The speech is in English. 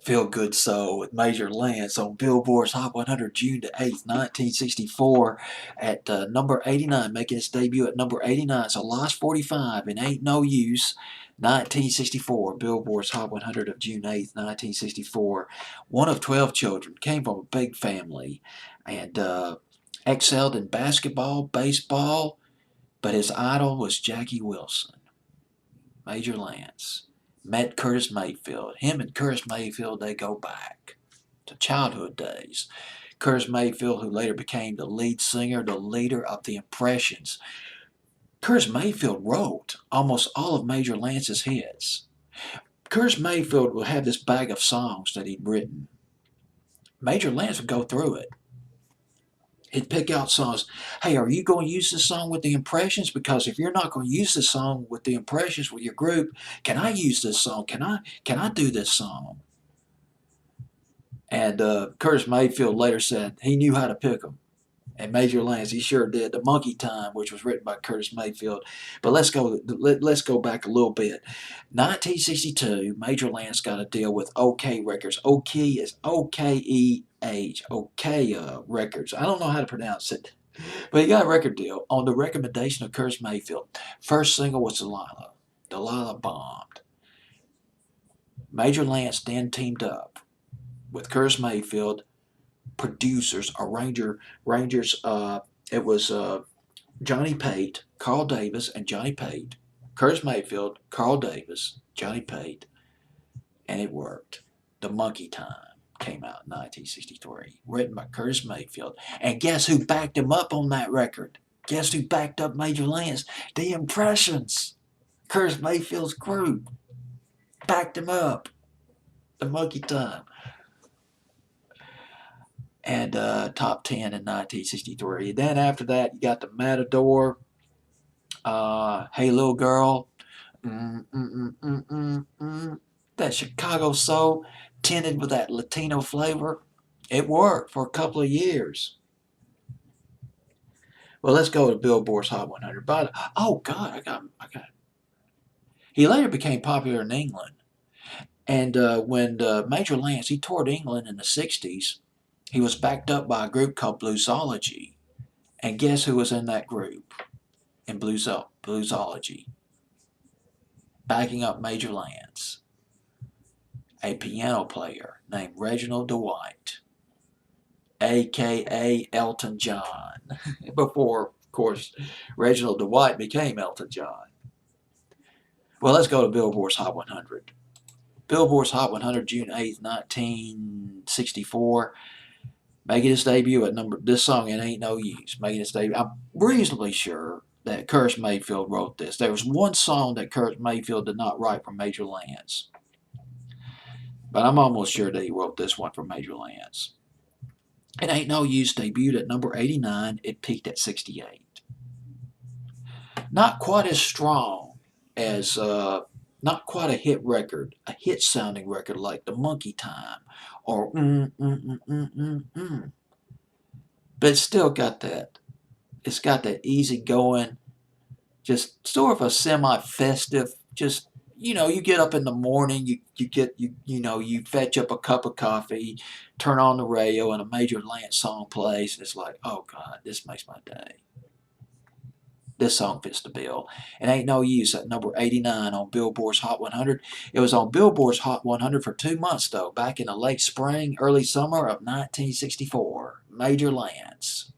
Feel Good Soul with Major Lance on Billboard's Hot 100 June the 8th, 1964 at number 89, making its debut at number 89. So Lost 45 and Ain't No Use, 1964, Billboard's Hot 100 of June 8th, 1964. One of 12 children, came from a big family, and excelled in basketball, baseball, but his idol was Jackie Wilson. Major Lance met Curtis Mayfield. Him and Curtis Mayfield, they go back to childhood days. Curtis Mayfield, who later became the lead singer, the leader of the Impressions. Curtis Mayfield wrote almost all of Major Lance's hits. Curtis Mayfield would have this bag of songs that he'd written. Major Lance would go through it. He'd pick out songs. Hey, are you going to use this song with the Impressions? Because if you're not going to use this song with the Impressions with your group, can I use this song? Can I do this song? And Curtis Mayfield later said he knew how to pick them. And Major Lance, he sure did. The Monkey Time, which was written by Curtis Mayfield. But let's go back a little bit. 1962, Major Lance got a deal with OK Records. OK is OKEH, OK Records. I don't know how to pronounce it, but he got a record deal on the recommendation of Curtis Mayfield. First single was Delilah. Delilah bombed. Major Lance then teamed up with Curtis Mayfield, producers, arrangers. It was Johnny Pate, Carl Davis, and Johnny Pate. Curtis Mayfield, Carl Davis, Johnny Pate, and it worked. The Monkey Time came out in 1963, written by Curtis Mayfield. And guess who backed him up on that record? Guess who backed up Major Lance? The Impressions. Curtis Mayfield's group backed him up. The Monkey Time. And top 10 in 1963. Then after that, you got the Matador, Hey Little Girl, that Chicago soul, tinted with that Latino flavor. It worked for a couple of years. Well, let's go to Billboard's Hot 100. But oh God, I got. He later became popular in England, and when Major Lance he toured England in the '60s. He was backed up by a group called Bluesology. And guess who was in that group? In Bluesology. Backing up Major Lance. A piano player named Reginald Dwight. A.K.A. Elton John. Before, of course, Reginald Dwight became Elton John. Well, let's go to Billboard's Hot 100. Billboard's Hot 100, June 8th, 1964. Making its debut at this song, It Ain't No Use. Making its debut. I'm reasonably sure that Curtis Mayfield wrote this. There was one song that Curtis Mayfield did not write for Major Lance. But I'm almost sure that he wrote this one for Major Lance. It Ain't No Use debuted at number 89. It peaked at 68. Not quite as strong as, not quite a hit record, a hit sounding record like The Monkey Time or But it's still got that. It's got that easy going, just sort of a semi-festive, just, you get up in the morning, you fetch up a cup of coffee, turn on the radio, and a Major Lance song plays, and it's like, oh God, this makes my day. This song fits the bill. It Ain't No Use at number 89 on Billboard's Hot 100. It was on Billboard's Hot 100 for 2 months, though, back in the late spring, early summer of 1964. Major Lance.